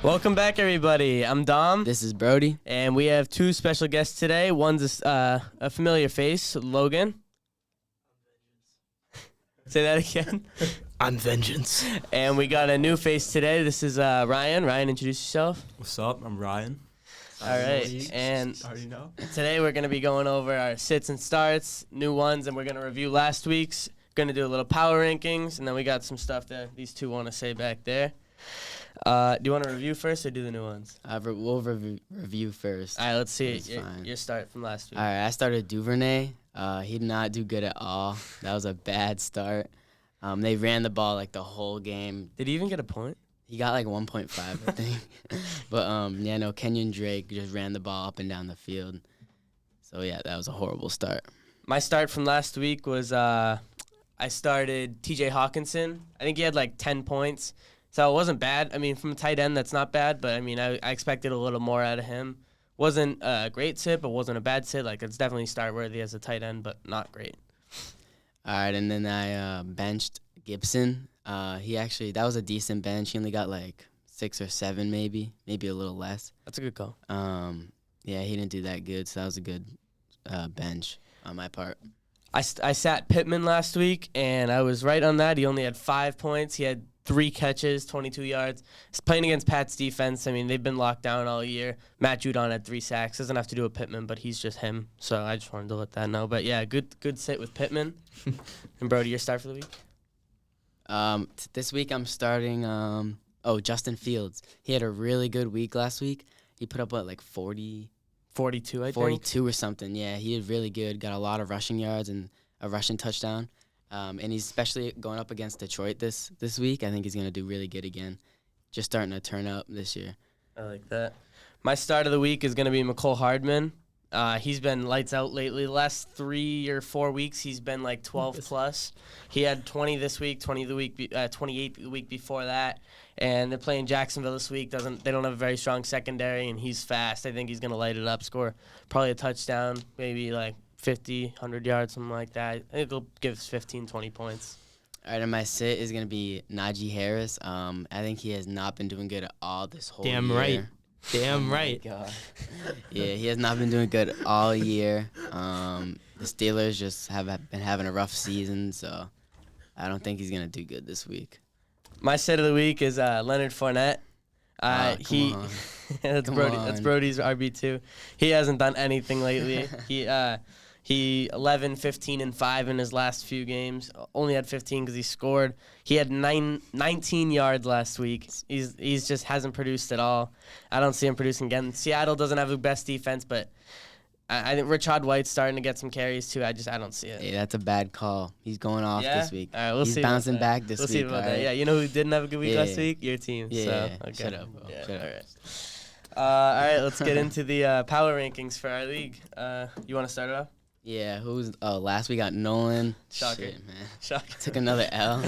Welcome back, everybody. I'm Dom, This is Brody. and we have two special guests today. One's a familiar face, Logan. Say that again. I'm Vengeance. And we got a new face today. This is Ryan. Ryan, introduce yourself. What's up? I'm Ryan. All right. And Already know. today we're going to be going over our sits and starts, new ones, and we're going to review last week's. Going to do a little power rankings, and then we got some stuff that these two want to say back there. Do you want to review first or do the new ones? We'll review first. All right, let's see That's fine. your start from last week. All right, I started Duvernay. He did not do good at all. That was a bad start. They ran the ball like the whole game. Did he even get a point? He got like 1.5, I think. But Kenyon Drake just ran the ball up and down the field. So yeah, that was a horrible start. My start from last week was I started T.J. Hawkinson. I think he had like 10 points. So it wasn't bad. I mean, from a tight end, that's not bad. But, I mean, I expected a little more out of him. Wasn't a great sit, but wasn't a bad sit. Like, it's definitely start-worthy as a tight end, but not great. All right, and then I benched Gibson. That was a decent bench. He only got like 6 or 7 maybe a little less. That's a good call. Yeah, he didn't do that good, so that was a good bench on my part. I sat Pittman last week, and I was right on that. He only had 5 points. He had 3 catches, 22 yards. He's playing against Pat's defense. I mean, they've been locked down all year. Matt Judon had 3 sacks. Doesn't have to do with Pittman, but he's just him. So I just wanted to let that know. But, yeah, good sit with Pittman. And, Brody, your start for the week? This week I'm starting Justin Fields. He had a really good week last week. He put up, 42, I think. 42 or something. Yeah, he did really good. Got a lot of rushing yards and a rushing touchdown. And he's especially going up against Detroit this week. I think he's going to do really good again. Just starting to turn up this year. I like that. My start of the week is going to be McCole Hardman. He's been lights out lately. The last 3 or 4 weeks, he's been like 12 plus. He had 20 this week, 28 the week before that. And they're playing Jacksonville this week. They don't have a very strong secondary, and he's fast. I think he's going to light it up, score probably a touchdown, maybe like 50, 100 yards, something like that. I think he'll give us 15, 20 points. All right, and my sit is going to be Najee Harris. I think he has not been doing good at all this whole year. Damn right. God. Yeah, he has not been doing good all year. The Steelers just have been having a rough season, so I don't think he's going to do good this week. My sit of the week is Leonard Fournette. Come on. That's Brody's RB2. He hasn't done anything lately. He 11, 15, and 5 in his last few games. Only had 15 because he scored. He had 19 yards last week. He's just hasn't produced at all. I don't see him producing again. Seattle doesn't have the best defense, but I think Rashad White's starting to get some carries too. I don't see it. Yeah, that's a bad call. He's going off this week. All right, He's bouncing back this we'll week. See about that. Right? Yeah, you know who didn't have a good week last Yeah. week? Your team. Yeah, so, okay. Shut up, bro. Yeah, Shut up. all right. All right, let's get into the power rankings for our league. You want to start it off? Yeah, last we got Nolan. Shocker. Shit, man. Shocker. Took another L.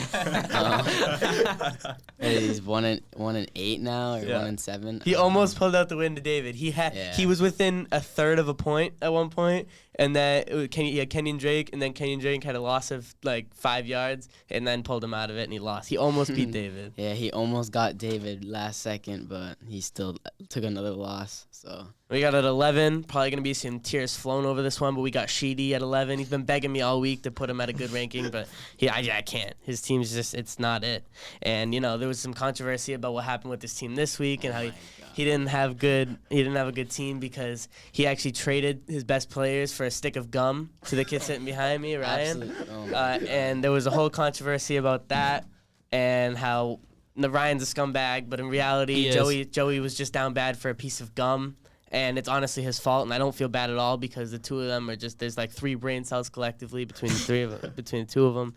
He's 1-8 now, or Yeah. 1-7. He almost pulled out the win to David. He was within a third of a point at one point, and then he had Kenyon Drake, and then Kenyon Drake had a loss of like 5 yards, and then pulled him out of it, and he lost. He almost beat David. Yeah, he almost got David last second, but he still took another loss. So We got at 11. Probably going to be some tears flown over this one, but we got Sheedy at 11. He's been begging me all week to put him at a good ranking, but I can't. His team's just, it's not it. And, there was some controversy about what happened with this team this week and how he didn't have a good team because he actually traded his best players for a stick of gum to the kid sitting behind me, Ryan. Absolutely. Oh my And there was a whole controversy about that and how Ryan's a scumbag, but in reality, Joey was just down bad for a piece of gum. And it's honestly his fault, and I don't feel bad at all because the two of them are just, there's like 3 brain cells collectively between the two of them.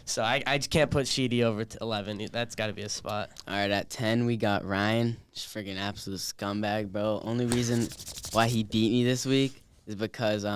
So I just can't put Sheedy over to 11. That's got to be a spot. All right, at 10 we got Ryan. Just freaking absolute scumbag, bro. Only reason why he beat me this week is because He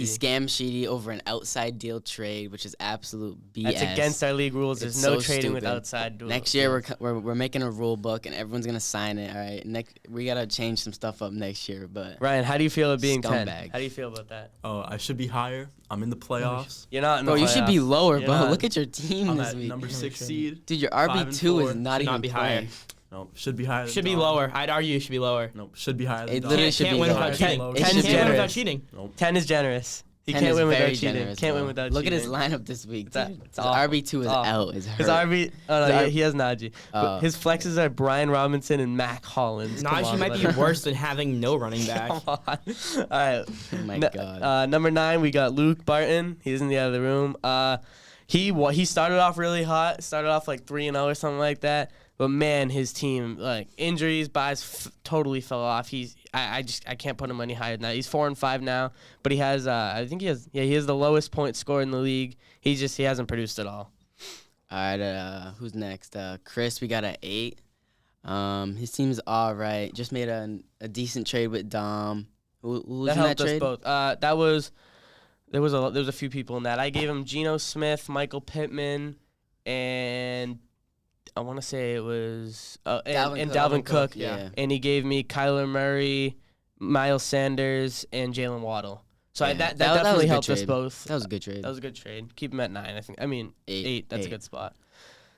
scammed Sheedy over an outside deal trade, which is absolute BS. That's against our league rules. There's It's no so trading with stupid. outside deals. Next year we're making a rule book and everyone's gonna sign it. All right, we gotta change some stuff up next year. But Ryan, how do you feel about being 10? Scumbag. How do you feel about that? Oh, I should be higher. I'm in the playoffs. You're not in the bro, you should be playoffs. lower, You're bro. not. Look at your team I'm this at week. number 6 seed. Dude, your 5 RB2 and 4. is not Should even not be playing. higher. No, should be higher. Should than be John. lower. I'd argue it should be lower. No, should be higher than It John. literally should Can't be win lower. without cheating. Low. Ten Can't is win without generous. cheating. Nope. 10 is generous. He 10 can't is win without very cheating. generous, Can't bro. win without Look cheating. at his lineup this week. It's a- Dude. it's His awful. RB2 is It's awful. out. Is His hurt. RB, oh His no, R- he has Najee. But his flexes are Brian Robinson and Mac Hollins. Come Najee on, might be buddy. worse than having no running back. Come on. All right. Oh my God. Number 9, we got Luke Barton. He's in the other room. He started off really hot. Started off like 3-0 or something like that. But man, his team, like injuries, buys totally fell off. I can't put him any higher than that. He's 4-5 now, but he has he has the lowest point score in the league. He hasn't produced at all. All right, who's next? Chris, we got an 8. His team's all right. Just made a decent trade with Dom. Who's That in that helped us trade? both. There was a few people in that. I gave him Geno Smith, Michael Pittman, and I want to say it was Dalvin Cook. Yeah. And he gave me Kyler Murray, Miles Sanders, and Jalen Waddle. So Yeah, that that was a definitely good helped us trade. both. That was a good trade. That was a good trade. Keep him at 9. I think. I mean 8. 8. That's a 8. good spot.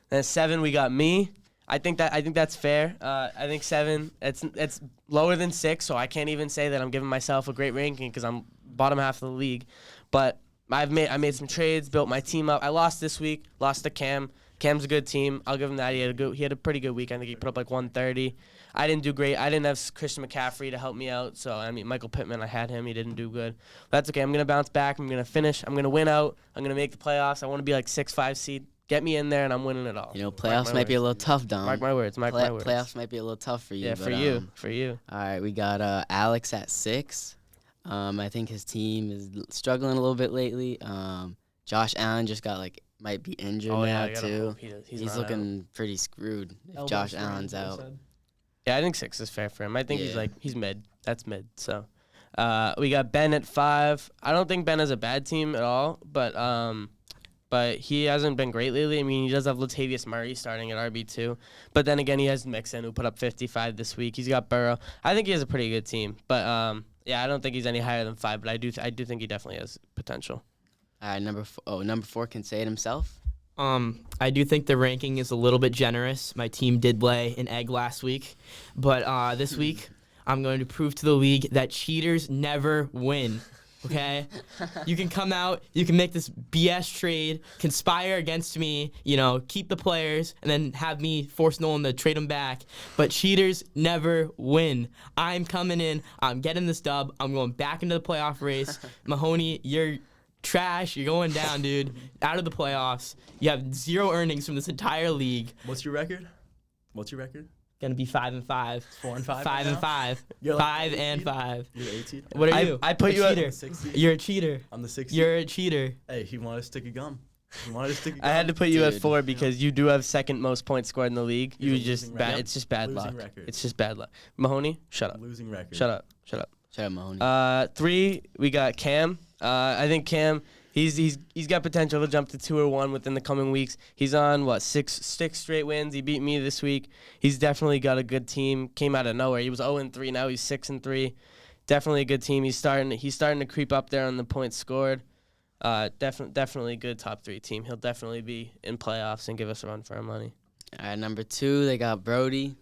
Then 7, we got me. I think that's fair. I think 7. It's lower than 6, so I can't even say that I'm giving myself a great ranking because I'm bottom half of the league. But I made some trades, built my team up. I lost this week. Lost to Cam. Cam's a good team. I'll give him that. He had a pretty good week. I think he put up like 130. I didn't do great. I didn't have Christian McCaffrey to help me out. So, I mean, Michael Pittman, I had him. He didn't do good. But that's okay. I'm going to bounce back. I'm going to finish. I'm going to win out. I'm going to make the playoffs. I want to be like 6-5 seed. Get me in there, and I'm winning it all. You know, playoffs might be a little tough, Dom. Mark my words. Mark my words. Playoffs might be a little tough for you. Yeah, but, for you. For you. All right, we got Alex at 6. I think his team is struggling a little bit lately. Josh Allen just might be injured now I gotta too. hope he's He's not looking pretty screwed if Josh Allen's out. Yeah, I think 6 is fair for him. I think Yeah. he's mid. That's mid. So, we got Ben at 5. I don't think Ben has a bad team at all, but he hasn't been great lately. I mean, he does have Latavius Murray starting at RB2, but then again, he has Mixon who put up 55 this week. He's got Burrow. I think he has a pretty good team, but yeah, I don't think he's any higher than 5, but I do think he definitely has potential. All right, number 4 can say it himself. I do think the ranking is a little bit generous. My team did lay an egg last week, but this week I'm going to prove to the league that cheaters never win. Okay? You can come out, you can make this BS trade, conspire against me, keep the players, and then have me force Nolan to trade them back. But cheaters never win. I'm coming in, I'm getting this dub, I'm going back into the playoff race. Mahoney, you're trash. You're going down, dude. Out of the playoffs. You have 0 earnings from this entire league. What's your record? Gonna be 5-5. 4-5. 5-5. You're like 5-5. You're the 18. What are you? I put A you at cheater. 16. You're a cheater. I'm the 16. You're a cheater. Hey, he wanted to stick a gum. I had to put you at Dude. 4 because you do have second most points scored in the league. You have a just losing bad. record. It's just bad Losing luck. record. It's just bad luck. Mahoney, shut up. Losing record. Shut up. Shout out Mahoney. 3, we got Cam. I think Cam, he's got potential to jump to 2 or 1 within the coming weeks. He's on 6 straight wins. He beat me this week. He's definitely got a good team. Came out of nowhere. He was 0-3. Now he's 6-3. Definitely a good team. He's starting to creep up there on the points scored. Definitely a good top 3 team. He'll definitely be in playoffs and give us a run for our money. All right, number 2, they got Brody.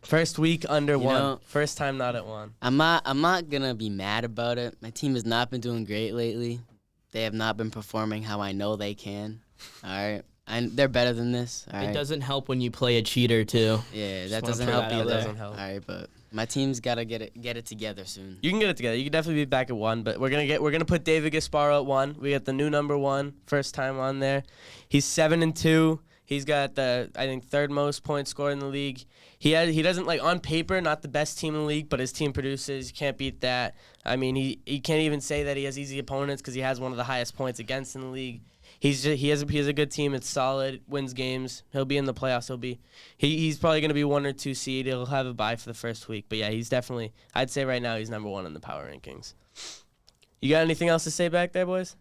First week under 1. know- First time not at 1. I'm not gonna be mad about it. My team has not been doing great lately. They have not been performing how I know they can. All right, and they're better than this. All right. It doesn't help when you play a cheater too. Yeah, that wanna doesn't put help that out either. there. Doesn't help. All right, but my team's gotta get it together soon. You can get it together. You can definitely be back at 1, but we're gonna put David Gasparo at 1. We got the new number 1, first time on there. He's 7-2. He's got the 3rd most points scored in the league. He doesn't on paper not the best team in the league, but his team produces. You can't beat that. I mean he can't even say that he has easy opponents because he has one of the highest points against in the league. He has a good team. It's solid. Wins games. He'll be in the playoffs. He's probably gonna be 1 or 2 seed. He'll have a bye for the first week. But yeah, he's definitely. I'd say right now he's number 1 in the power rankings. You got anything else to say back there, boys?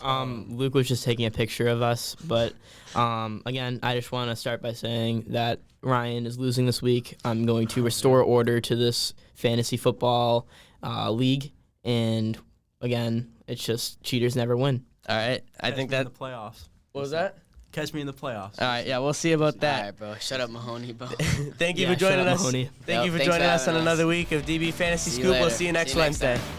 Luke was just taking a picture of us, but again, I just want to start by saying that Ryan is losing this week. I'm going to restore order to this fantasy football league, and again, it's just cheaters never win. All right. I think that. the playoffs. What was that? Catch me in the playoffs. All right, yeah, we'll see about All that. right, bro. Shut up, Mahoney, bro. Thank you Yeah, for joining shut up, us. Mahoney. Thank Yep, you for thanks for joining us on having us. another week of DB Fantasy See you Scoop. We'll later. see you next See you next Wednesday. time.